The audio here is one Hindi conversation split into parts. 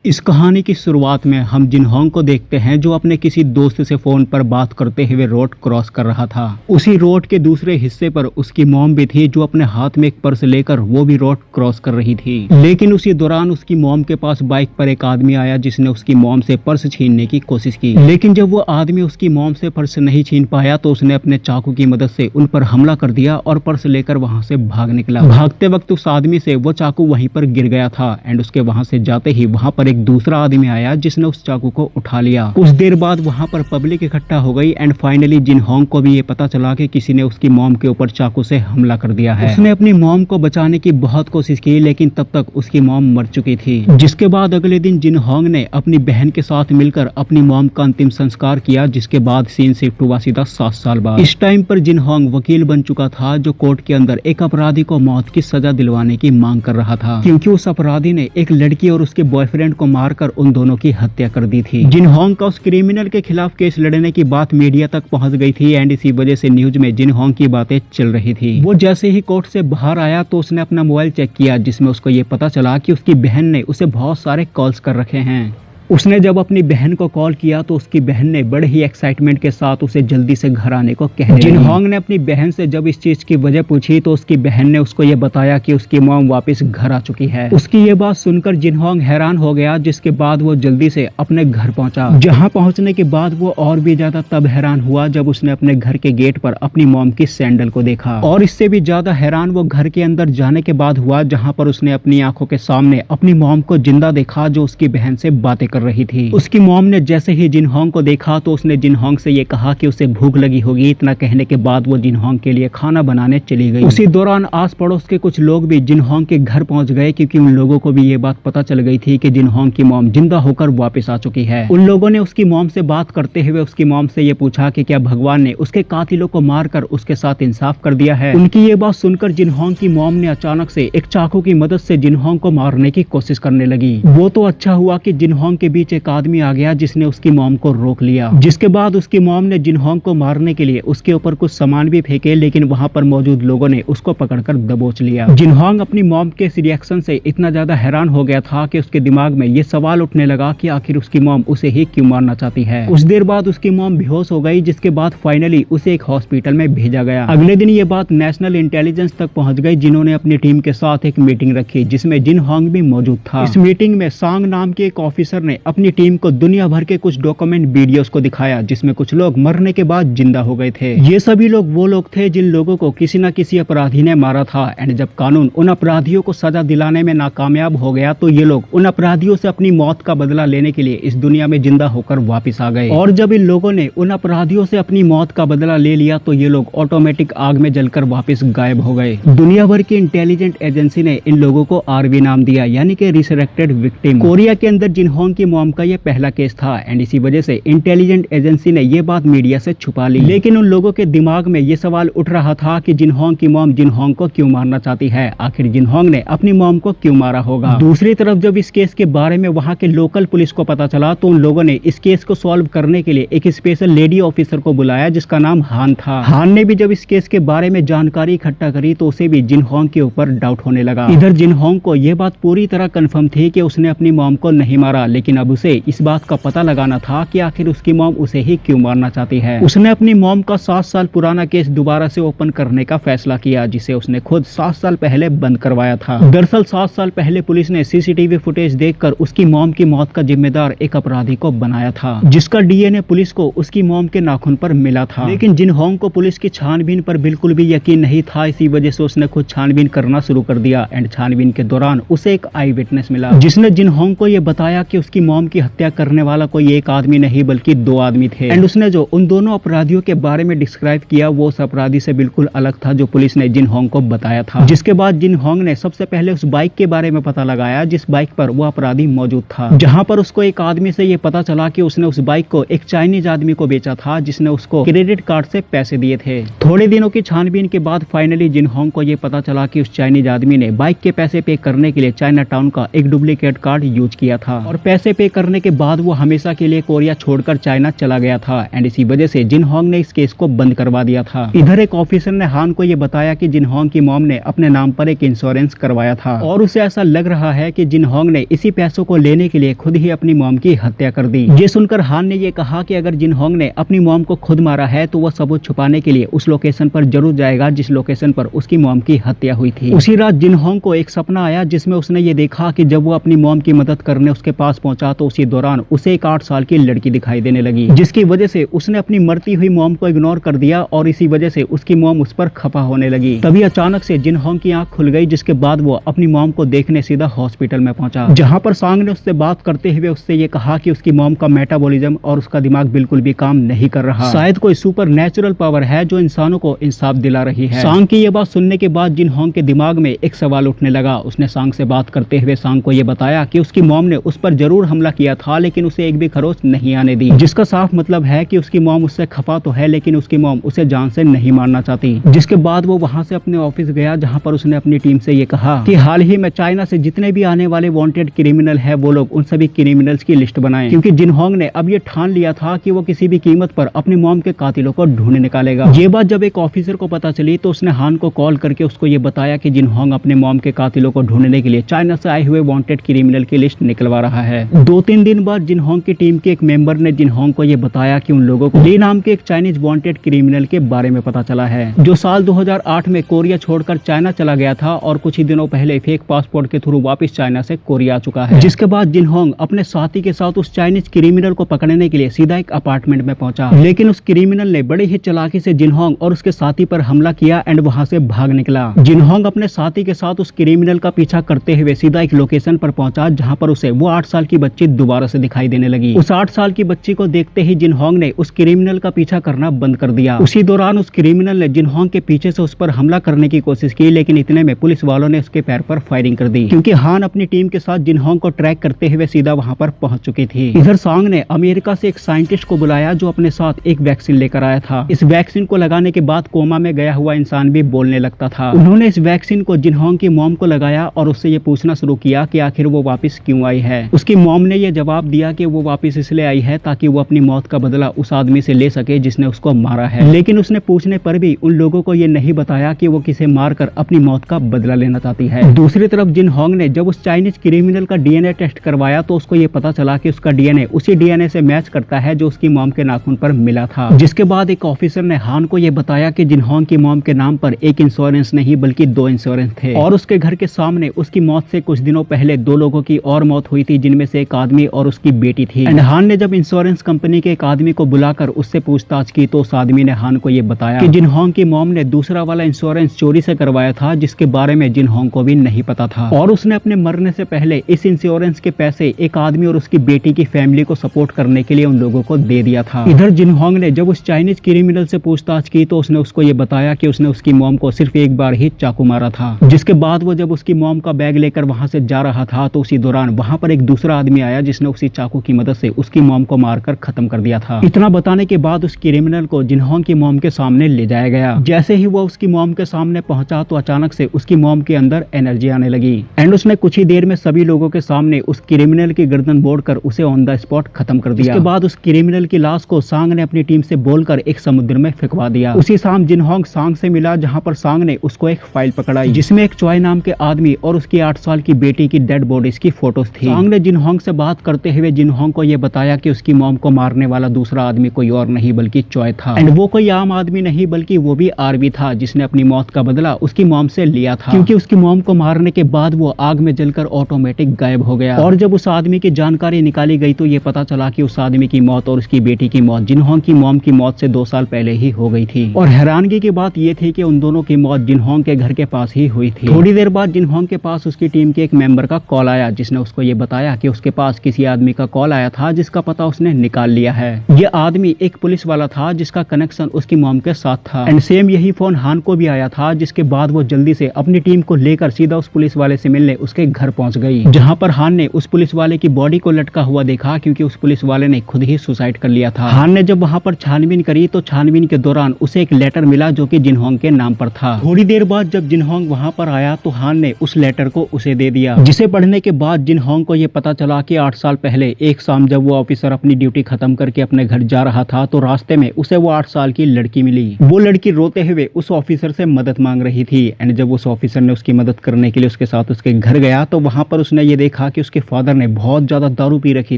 इस कहानी की शुरुआत में हम जिनहोंग को देखते हैं जो अपने किसी दोस्त से फोन पर बात करते हुए रोड क्रॉस कर रहा था। उसी रोड के दूसरे हिस्से पर उसकी मॉम भी थी जो अपने हाथ में एक पर्स लेकर वो भी रोड क्रॉस कर रही थी। लेकिन उसी दौरान उसकी मॉम के पास बाइक पर एक आदमी आया जिसने उसकी मॉम से पर्स छीनने की कोशिश की। लेकिन जब वो आदमी उसकी मॉम से पर्स नहीं छीन पाया तो उसने अपने चाकू की मदद से उन पर हमला कर दिया और पर्स लेकर वहां से भाग निकला। भागते वक्त उस आदमी से वो चाकू वहीं पर गिर गया था एंड उसके वहां से जाते ही वहां पर एक दूसरा आदमी आया जिसने उस चाकू को उठा लिया। कुछ देर बाद वहां पर पब्लिक इकट्ठा हो गई एंड फाइनली जिनहोंग को भी ये पता चला कि किसी ने उसकी मॉम के ऊपर चाकू से हमला कर दिया है। उसने अपनी मॉम को बचाने की बहुत कोशिश की लेकिन तब तक उसकी मॉम मर चुकी थी। जिसके बाद अगले दिन जिनहोंग ने अपनी बहन के साथ मिलकर अपनी मॉम का अंतिम संस्कार किया, जिसके बाद सीन शिफ्ट हुआ सीधा 7 साल बाद। इस टाइम पर जिनहोंग वकील बन चुका था जो कोर्ट के अंदर एक अपराधी को मौत की सजा दिलवाने की मांग कर रहा था, क्योंकि उस अपराधी ने एक लड़की और उसके बॉयफ्रेंड को मारकर उन दोनों की हत्या कर दी थी। जिनहोंग का उस क्रिमिनल के खिलाफ केस लड़ने की बात मीडिया तक पहुंच गई थी एंड इसी वजह से न्यूज में जिनहोंग की बातें चल रही थी। वो जैसे ही कोर्ट से बाहर आया तो उसने अपना मोबाइल चेक किया जिसमें उसको ये पता चला कि उसकी बहन ने उसे बहुत सारे कॉल्स कर रखे हैं। उसने जब अपनी बहन को कॉल किया तो उसकी बहन ने बड़े ही एक्साइटमेंट के साथ उसे जल्दी से घर आने को कहा। जिनहोंग ने अपनी बहन से जब इस चीज की वजह पूछी तो उसकी बहन ने उसको ये बताया कि उसकी मॉम वापस घर आ चुकी है। उसकी ये बात सुनकर जिनहोंग हैरान हो गया, जिसके बाद वो जल्दी से अपने घर पहुंचा। जहां पहुंचने के बाद वो और भी ज्यादा तब हैरान हुआ जब उसने अपने घर के गेट पर अपनी मॉम की सैंडल को देखा। और इससे भी ज्यादा हैरान वो घर के अंदर जाने के बाद हुआ जहाँ पर उसने अपनी आंखों के सामने अपनी मॉम को जिंदा देखा जो उसकी बहन से बातें कर रही थी। उसकी मॉम ने जैसे ही जिनहोंग को देखा तो उसने जिनहोंग से ये कहा कि उसे भूख लगी होगी। इतना कहने के बाद वो जिनहोंग के लिए खाना बनाने चली गई। उसी दौरान आस पड़ोस के कुछ लोग भी जिनहोंग के घर पहुंच गए, क्योंकि उन लोगों को भी ये बात पता चल गई थी कि जिनहोंग की मॉम जिंदा होकर वापस आ चुकी है। उन लोगों ने उसकी मॉम से बात करते हुए उसकी मॉम से ये पूछा कि क्या भगवान ने उसके कातिलों को मारकर उसके साथ इंसाफ कर दिया है। उनकी ये बात सुनकर जिनहोंग की मॉम ने अचानक से एक चाकू की मदद से जिनहोंग को मारने की कोशिश करने लगी। वो तो अच्छा हुआ कि जिनहोंग के बीच एक आदमी आ गया जिसने उसकी मॉम को रोक लिया। जिसके बाद उसकी मॉम ने जिनहोंग को मारने के लिए उसके ऊपर कुछ सामान भी फेंके, लेकिन वहां पर मौजूद लोगों ने उसको पकड़कर दबोच लिया। जिनहोंग अपनी मॉम के इस रिएक्शन से इतना ज्यादा हैरान हो गया था कि उसके दिमाग में ये सवाल उठने लगा कि आखिर उसकी मॉम उसे ही क्यों मारना चाहती है। कुछ देर बाद उसकी मॉम बेहोश हो गई, जिसके बाद फाइनली उसे एक हॉस्पिटल में भेजा गया। अगले दिन ये बात नेशनल इंटेलिजेंस तक पहुंच गई, जिन्होंने अपनी टीम के साथ एक मीटिंग रखी जिसमें जिनहोंग भी मौजूद था। इस मीटिंग में सांग नाम के एक ऑफिसर ने अपनी टीम को दुनिया भर के कुछ डॉक्यूमेंट वीडियोस को दिखाया जिसमें कुछ लोग मरने के बाद जिंदा हो गए थे। ये सभी लोग वो लोग थे जिन लोगों को किसी न किसी अपराधी ने मारा था एंड जब कानून उन अपराधियों को सजा दिलाने में नाकामयाब हो गया तो ये लोग उन अपराधियों से अपनी मौत का बदला लेने के लिए इस दुनिया में जिंदा होकर वापस आ गए। और जब इन लोगों ने उन अपराधियों से अपनी मौत का बदला ले लिया तो ये लोग ऑटोमेटिक आग में जलकर वापस गायब हो गए। दुनिया भर की इंटेलिजेंट एजेंसी ने इन लोगों को आरवी नाम दिया, यानी कि रिसरेक्टेड विक्टिम। कोरिया के अंदर जिनहोंग की मॉम का ये पहला केस था एंड इसी वजह से इंटेलिजेंट एजेंसी ने ये बात मीडिया से छुपा ली। लेकिन उन लोगों के दिमाग में ये सवाल उठ रहा था कि जिनहोंग की मॉम जिनहोंग को क्यों मारना चाहती है, आखिर जिनहोंग ने अपनी मॉम को क्यों मारा होगा। दूसरी तरफ जब इस केस के बारे में वहाँ के लोकल पुलिस को पता चला तो उन लोगों ने इस केस को सॉल्व करने के लिए एक स्पेशल लेडी ऑफिसर को बुलाया जिसका नाम हान था। हान ने भी जब इस केस के बारे में जानकारी इकट्ठा करी तो उसे भी जिनहोंग के ऊपर डाउट होने लगा। इधर जिनहोंग को यह बात पूरी तरह कंफर्म थी कि उसने अपनी मॉम को नहीं मारा, लेकिन अब उसे इस बात का पता लगाना था कि आखिर उसकी मॉम उसे ही क्यों मारना चाहती है। उसने अपनी मॉम का 7 साल पुराना केस दोबारा से ओपन करने का फैसला किया, जिसे उसने खुद 7 साल पहले बंद करवाया था। दरअसल 7 साल पहले पुलिस ने सीसीटीवी फुटेज देखकर उसकी मॉम की मौत का जिम्मेदार एक अपराधी को बनाया था, जिसका डीएनए पुलिस को उसकी मॉम के नाखून पर मिला था। लेकिन जिनहोंग को पुलिस की छानबीन पर बिल्कुल भी यकीन नहीं था, इसी वजह से उसने खुद छानबीन करना शुरू कर दिया एंड छानबीन के दौरान उसे एक आई विटनेस मिला जिसने जिनहोंग को यह बताया कि उसकी मॉम की हत्या करने वाला कोई एक आदमी नहीं बल्कि 2 आदमी थे। एंड उसने जो उन दोनों अपराधियों के बारे में डिस्क्राइब किया वो उस अपराधी से बिल्कुल अलग था जो पुलिस ने जिनहोंग को बताया था। जिसके बाद जिनहोंग ने सबसे पहले उस बाइक के बारे में पता लगाया जिस बाइक पर वो अपराधी मौजूद था, जहां पर उसको एक आदमी से ये पता चला कि उसने उस बाइक को एक चाइनीज आदमी को बेचा था जिसने उसको क्रेडिट कार्ड से पैसे दिए थे। थोड़े दिनों की छानबीन के बाद फाइनली जिनहोंग को ये पता चला कि उस चाइनीज आदमी ने बाइक के पैसे पे करने के लिए चाइना टाउन का एक डुप्लीकेट कार्ड यूज किया था और पैसे पैसे पे करने के बाद वो हमेशा के लिए कोरिया छोड़कर चाइना चला गया था एंड इसी वजह से जिन होंग ने इस केस को बंद करवा दिया था। इधर एक ऑफिसर ने हान को ये बताया कि जिन होंग की मॉम ने अपने नाम पर एक इंश्योरेंस करवाया था और उसे ऐसा लग रहा है कि जिन होंग ने इसी पैसों को लेने के लिए खुद ही अपनी मॉम की हत्या कर दी। ये सुनकर हान ने ये कहा कि अगर जिन होंग ने अपनी मॉम को खुद मारा है तो वो सबूत छुपाने के लिए उस लोकेशन पर जरूर जाएगा जिस लोकेशन पर उसकी मॉम की हत्या हुई थी। उसी रात जिन होंग को एक सपना आया जिसमें उसने ये देखा कि जब वो अपनी मॉम की मदद करने उसके पास पहुंचा तो उसी दौरान उसे एक 8 साल की लड़की दिखाई देने लगी, जिसकी वजह से उसने अपनी मरती हुई मॉम को इग्नोर कर दिया और इसी वजह से उसकी मॉम उस पर खफा होने लगी। तभी अचानक से जिन होंग की आंख खुल गई, जिसके बाद वो अपनी मॉम को देखने सीधा हॉस्पिटल में पहुंचा, जहां पर सांग ने उससे बात करते हुए उससे ये कहा कि उसकी मॉम का मेटाबॉलिज्म और उसका दिमाग बिल्कुल भी काम नहीं कर रहा, शायद कोई सुपर नेचुरल पावर है जो इंसानों को इंसाफ दिला रही है। सांग की ये बात सुनने के बाद जिन होंग के दिमाग में एक सवाल उठने लगा। उसने सांग से बात करते हुए सांग को ये बताया कि उसकी मॉम ने उस पर जरूर हमला किया था लेकिन उसे एक भी खरोच नहीं आने दी, जिसका साफ मतलब है कि उसकी मॉम उससे खफा तो है लेकिन उसकी मॉम उसे जान से नहीं मारना चाहती। जिसके बाद वो वहां से अपने ऑफिस गया जहां पर उसने अपनी टीम से ये कहा कि हाल ही में चाइना से जितने भी आने वाले वांटेड क्रिमिनल है वो लोग उन सभी क्रिमिनल्स की लिस्ट बनाएं, क्योंकि जिन होंग ने अब ये ठान लिया था कि वो किसी भी कीमत पर अपनी मॉम के कातिलों को ढूंढ निकालेगा। ये बात जब एक ऑफिसर को पता चली तो उसने हान को कॉल करके उसको ये बताया कि जिन होंग अपने मॉम के कातिलों को ढूंढने के लिए चाइना से आए हुए वांटेड क्रिमिनल की लिस्ट निकलवा रहा है। 2-3 दिन बाद जिन होंग की टीम के एक मेंबर ने जिन होंग को ये बताया कि उन लोगों को ली नाम के एक चाइनीज वांटेड क्रिमिनल के बारे में पता चला है, जो साल 2008 में कोरिया छोड़कर चाइना चला गया था और कुछ ही दिनों पहले फेक पासपोर्ट के थ्रू वापस चाइना से कोरिया आ चुका है। जिसके बाद जिन होंग अपने साथी के साथ उस चाइनीज क्रिमिनल को पकड़ने के लिए सीधा एक अपार्टमेंट में पहुंचा, लेकिन उस क्रिमिनल ने बड़ी ही चालाकी से जिन होंग और उसके साथी पर हमला किया एंड वहां से भाग निकला। जिन होंग अपने साथी के साथ उस क्रिमिनल का पीछा करते हुए सीधा एक लोकेशन पर पहुंचा जहां पर उसे वो 8 साल की बच्ची दोबारा से दिखाई देने लगी। उस 8 साल की बच्ची को देखते ही जिन होंग ने उस क्रिमिनल का पीछा करना बंद कर दिया। उसी दौरान उस क्रिमिनल ने जिन होंग के पीछे से उस पर हमला करने की कोशिश की, लेकिन इतने में पुलिस वालों ने उसके पैर पर फायरिंग कर दी, क्योंकि हान अपनी टीम के साथ जिन होंग को ट्रैक करते हुए सीधा वहां पर पहुंच चुकी थी। इधर सांग ने अमेरिका से एक साइंटिस्ट को बुलाया जो अपने साथ एक वैक्सीन लेकर आया था। इस वैक्सीन को लगाने के बाद कोमा में गया हुआ इंसान भी बोलने लगता था। उन्होंने इस वैक्सीन को जिन होंग की मॉम को लगाया और उससे ये पूछना शुरू किया कि आखिर वो वापस क्यों आई है। उसकी मॉम ने ये जवाब दिया कि वो वापस इसलिए आई है ताकि वो अपनी मौत का बदला उस आदमी से ले सके जिसने उसको मारा है, लेकिन उसने पूछने पर भी उन लोगों को ये नहीं बताया कि वो किसे मारकर अपनी मौत का बदला लेना चाहती है। दूसरी तरफ जिन होंग ने जब उस चाइनीज क्रिमिनल का डीएनए टेस्ट करवाया तो उसको ये पता चला कि उसका डीएनए उसी डीएनए से मैच करता है जो उसकी मॉम के नाखून पर मिला था। जिसके बाद एक ऑफिसर ने हान को ये बताया कि जिन होंग की मॉम के नाम पर एक इंश्योरेंस नहीं बल्कि 2 इंश्योरेंस थे और उसके घर के सामने उसकी मौत से कुछ दिनों पहले 2 लोगों की और मौत हुई थी, जिनमें से एक आदमी और उसकी बेटी थी। एंड हान ने जब इंश्योरेंस कंपनी के एक आदमी को बुलाकर उससे पूछताछ की तो उस आदमी ने हान को ये बताया कि जिन होंग की मॉम ने दूसरा वाला इंश्योरेंस चोरी से करवाया था, जिसके बारे में जिन होंग को भी नहीं पता था, और उसने अपने मरने से पहले इस इंश्योरेंस के पैसे एक आदमी और उसकी बेटी की फैमिली को सपोर्ट करने के लिए उन लोगों को दे दिया था। इधर जिन होंग ने जब उस चाइनीज क्रिमिनल से पूछताछ की तो उसने उसको ये बताया कि उसने उसकी मॉम को सिर्फ एक बार ही चाकू मारा था। जिसके बाद वो जब उसकी मॉम का बैग लेकर वहां से जा रहा था तो उसी दौरान वहां पर एक दूसरा आदमी आया जिसने उसी चाकू की मदद से उसकी मॉम को मारकर खत्म कर दिया था। इतना बताने के बाद उस क्रिमिनल को जिन होंग की मॉम के सामने ले जाया गया। जैसे ही वो उसकी मॉम के सामने पहुंचा तो अचानक से उसकी मॉम के अंदर एनर्जी आने लगी एंड उसने कुछ ही देर में सभी लोगों के सामने उस क्रिमिनल की गर्दन बोड़कर उसे ऑन द स्पॉट खत्म कर दिया। इसके बाद उस क्रिमिनल की लाश को सांग ने अपनी टीम से बोलकर एक समुद्र में फेंकवा दिया। उसी शाम जिन होंग सांग से मिला जहां पर सांग ने उसको एक फाइल पकड़ाई जिसमें एक चॉय नाम के आदमी और उसकी 8 साल की बेटी की डेड बॉडीज की फोटोज थी। सांग ने जिन होंग से बात करते हुए जिन होंग को यह बताया कि उसकी मॉम को मारने वाला दूसरा आदमी कोई और नहीं बल्कि चॉय था एंड वो कोई आम आदमी नहीं बल्कि वो भी आर्मी था जिसने अपनी मौत का बदला उसकी मॉम से लिया था, क्योंकि उसकी मॉम को मारने के बाद वो आग में जलकर ऑटोमेटिक गायब हो गया। और जब उस आदमी की जानकारी निकाली गई तो ये पता चला कि उस आदमी की मौत और उसकी बेटी की मौत जिन होंग की मॉम की मौत से 2 साल पहले ही हो गई थी। और हैरानगी की बात ये थी कि उन दोनों की मौत जिन होंग के घर के पास ही हुई थी। थोड़ी देर बाद जिन होंग के पास उसकी टीम के एक मेंबर का कॉल आया जिसने उसको ये बताया कि उसके पास किसी आदमी का कॉल आया था जिसका पता उसने निकाल लिया है। ये आदमी एक पुलिस वाला था जिसका कनेक्शन उसकी मॉम के साथ था एंड सेम यही फोन हान को भी आया था। जिसके बाद वो जल्दी से अपनी टीम को लेकर सीधा उस पुलिस वाले से मिलने उसके घर पहुंच गई, जहां पर हान ने उस पुलिस वाले की बॉडी को लटका हुआ देखा क्योंकि उस पुलिस वाले ने खुद ही सुसाइड कर लिया था। हान ने जब वहां पर छानबीन करी तो छानबीन के दौरान उसे एक लेटर मिला जो कि जिन होंग के नाम पर था। थोड़ी देर बाद जब जिन होंग वहां पर आया तो हान ने उस लेटर को उसे दे दिया, जिसे पढ़ने के बाद जिन होंग को यह पता चला चला कि 8 साल पहले एक शाम जब वो ऑफिसर अपनी ड्यूटी खत्म करके अपने घर जा रहा था तो रास्ते में उसे वो 8 साल की लड़की मिली। वो लड़की रोते हुए उस ऑफिसर से मदद मांग रही थी एंड जब उस ऑफिसर ने उसकी मदद करने के लिए उसके साथ उसके घर गया तो वहां पर उसने ये देखा कि उसके फादर ने बहुत ज्यादा दारू पी रखी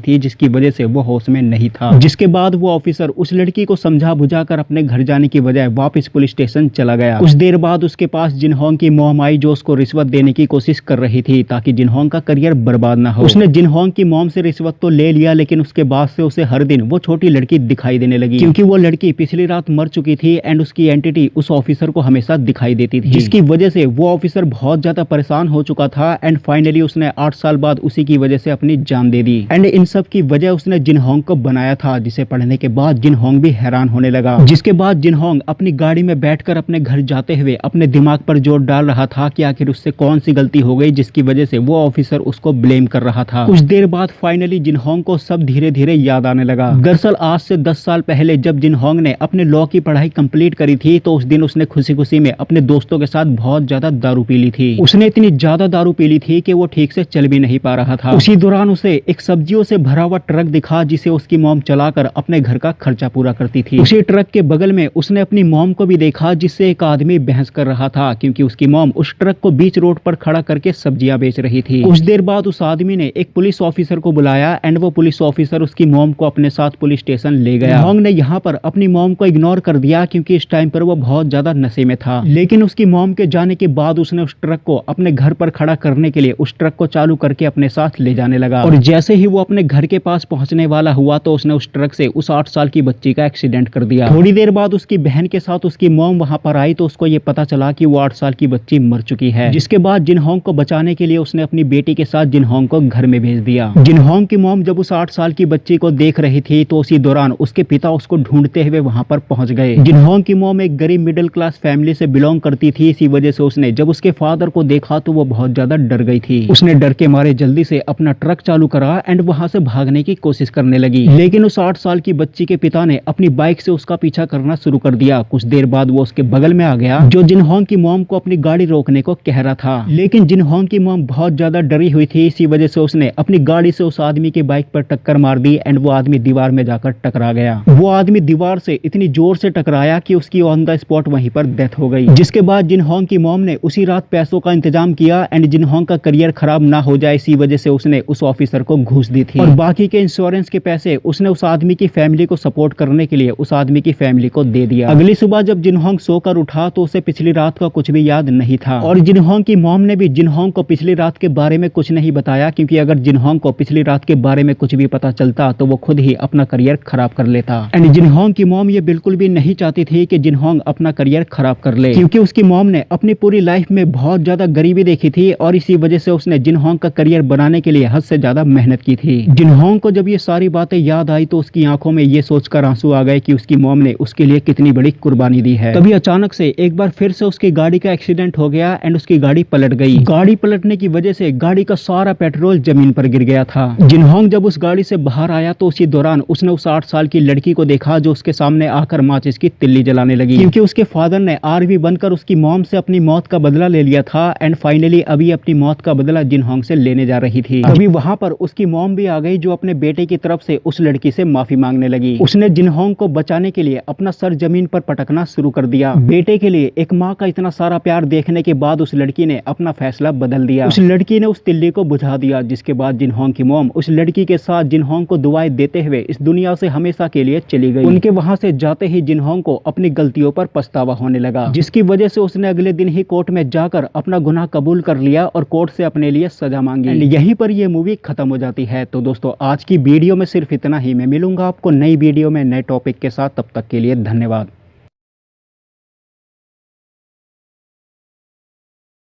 थी जिसकी वजह से वो होश में नहीं था। जिसके बाद वो ऑफिसर उस लड़की को समझा बुझाकर अपने घर जाने की बजाय वापस पुलिस स्टेशन चला गया। कुछ देर बाद उसके पास जिनहोंग की मॉम आई जो उसको रिश्वत देने की कोशिश कर रही थी ताकि जिनहोंग का करियर बर्बाद ना हो। उसने जिनहोंग की मॉम से रिश्वत तो ले लिया लेकिन उसके बाद से उसे हर दिन वो छोटी लड़की दिखाई देने लगी क्योंकि वो लड़की पिछली रात मर चुकी थी एंड उसकी एंटिटी उस ऑफिसर को हमेशा दिखाई देती थी, जिसकी वजह से वो ऑफिसर बहुत ज्यादा परेशान हो चुका था एंड फाइनली उसने 8 साल बाद उसी की वजह से अपनी जान दे दी। एंड इन सब की वजह उसने जिनहोंग को बनाया था, जिसे पढ़ने के बाद जिनहोंग भी हैरान होने लगा। जिसके बाद जिनहोंग अपनी गाड़ी में बैठकर अपने घर जाते हुए अपने दिमाग पर जोर डाल रहा था कि आखिर उससे कौन सी गलती हो गई जिसकी वजह से वो ऑफिसर उसको ब्लेम कर रहा था। कुछ देर बाद फाइनली जिनहोंग को सब धीरे धीरे याद आने लगा। दरअसल आज से 10 साल पहले जब जिनहोंग ने अपने लॉ की पढ़ाई कंप्लीट करी थी तो उस दिन उसने खुशी खुशी में अपने दोस्तों के साथ बहुत ज्यादा दारू पी ली थी। उसने इतनी ज्यादा दारू पी ली थी कि वो ठीक से चल भी नहीं पा रहा था। उसी दौरान उसे एक सब्जियों से भरा हुआ ट्रक दिखा जिसे उसकी मॉम चलाकर अपने घर का खर्चा पूरा करती थी। उसी ट्रक के बगल में उसने अपनी मॉम को भी देखा जिससे एक आदमी बहस कर रहा था क्योंकि उसकी मॉम उस ट्रक को बीच रोड पर खड़ा करके सब्जियां बेच रही थी। कुछ देर बाद उस आदमी ने एक पुलिस ऑफिसर को बुलाया एंड वो पुलिस ऑफिसर उसकी मॉम को अपने साथ पुलिस स्टेशन ले गया। होंग ने यहाँ पर अपनी मॉम को इग्नोर कर दिया क्योंकि इस टाइम पर वो बहुत ज्यादा नशे में था, लेकिन उसकी मॉम के जाने के बाद उसने उस ट्रक को अपने घर पर खड़ा करने के लिए उस ट्रक को चालू करके अपने साथ ले जाने लगा। और जैसे ही वो अपने घर के पास पहुंचने वाला हुआ तो उसने उस ट्रक से उस 8 साल की बच्ची का एक्सीडेंट कर दिया। थोड़ी देर बाद उसकी बहन के साथ उसकी मॉम वहां पर आई तो उसको ये पता चला कि वो 8 साल की बच्ची मर चुकी है। जिसके बाद जिनहोंग को बचाने के लिए उसने अपनी बेटी के साथ जिनहोंग को घर में भेज दिया। जिनहोंग की मॉम जब उस 8 साल की बच्ची को देख रही थी तो उसी दौरान उसके पिता उसको ढूंढते हुए वहां पर पहुंच गए। जिनहोंग की मॉम एक गरीब मिडिल क्लास फैमिली से बिलोंग करती थी, इसी वजह से उसने जब उसके फादर को देखा तो वो बहुत ज्यादा डर गई थी। उसने डर के मारे जल्दी से अपना ट्रक चालू करा एंड वहां से भागने की कोशिश करने लगी, लेकिन उस 8 साल की बच्ची के पिता ने अपनी बाइक से उसका पीछा करना शुरू कर दिया। कुछ देर बाद वो उसके बगल में आ गया जो जिनहोंग की मॉम को अपनी गाड़ी रोकने को कह रहा था, लेकिन जिनहोंग की मॉम बहुत ज्यादा डरी हुई थी, इसी वजह से उसने अपनी गाड़ी से उस आदमी की बाइक पर टक्कर मार दी एंड वो आदमी दीवार में जाकर टकरा गया। वो आदमी दीवार से इतनी जोर से टकराया कि उसकी ऑन द स्पॉट वहीं पर डेथ हो गई। जिसके बाद जिनहोंग की मॉम ने उसी रात पैसों का इंतजाम किया एंड जिनहोंग का करियर खराब ना हो जाए इसी वजह से उसने उस ऑफिसर को घूस दी थी और बाकी के इंश्योरेंस के पैसे उसने उस आदमी की फैमिली को सपोर्ट करने के लिए उस आदमी की फैमिली को दे दिया। अगली सुबह जब जिनहोंग सोकर उठा तो उसे पिछली रात का कुछ भी याद नहीं था और जिनहोंग की मॉम ने भी जिनहोंग को पिछली रात के बारे में कुछ नहीं बताया क्योंकि अगर जिनहोंग को पिछली रात के बारे में कुछ भी पता चलता तो वो खुद ही अपना करियर खराब कर लेता। एंड जिनहोंग की मॉम ये बिल्कुल भी नहीं चाहती थी कि जिनहोंग अपना करियर खराब कर ले क्योंकि उसकी मॉम ने अपनी पूरी लाइफ में बहुत ज्यादा गरीबी देखी थी और इसी वजह से उसने जिनहोंग का करियर बनाने के लिए हद से ज्यादा मेहनत की थी। जिनहोंग को जब ये सारी बातें याद आई तो उसकी आंखों में ये सोचकर आंसू आ गए कि उसकी मॉम ने उसके लिए कितनी बड़ी कुर्बानी दी है। तभी अचानक से एक बार फिर से उसकी गाड़ी का एक्सीडेंट हो गया एंड उसकी गाड़ी पलट गई। गाड़ी पलटने की वजह से गाड़ी का सारा पेट्रोल जमीन पर गिर गया था। जिनहोंग जब उस गाड़ी से बाहर आया तो उसी दौरान उसने उस 8 साल की लड़की को देखा जो उसके सामने आकर माचिस की तिल्ली जलाने लगी क्योंकि उसके फादर ने आर्मी बनकर उसकी मॉम से अपनी मौत का बदला ले लिया था एंड फाइनली अभी अपनी मौत का बदला जिनहोंग से लेने जा रही थी। अभी वहां पर उसकी मॉम भी आ गई जो अपने बेटे की तरफ से उस लड़की से माफी मांगने लगी। उसने जिनहोंग को बचाने के लिए अपना सर जमीन पर पटकना शुरू कर दिया। बेटे के लिए एक माँ का इतना सारा प्यार देखने के बाद उस लड़की ने अपना फैसला बदल दिया। उस लड़की ने उस तिल्ली को बुझा दिया जिसके बाद जिनहोंग की मॉम उस लड़की के साथ जिनहोंग को दुआएं देते हुए इस दुनिया से हमेशा के लिए चली गई। उनके वहां से जाते ही जिनहोंग को अपनी गलतियों पर पछतावा होने लगा जिसकी वजह से उसने अगले दिन ही कोर्ट में जाकर अपना गुनाह कबूल कर लिया और कोर्ट से अपने लिए सजा मांगी। एंड यहीं पर ये मूवी खत्म हो जाती है। तो दोस्तों आज की वीडियो में सिर्फ इतना ही। मैं मिलूंगा आपको नई वीडियो में नए टॉपिक के साथ, तब तक के लिए धन्यवाद।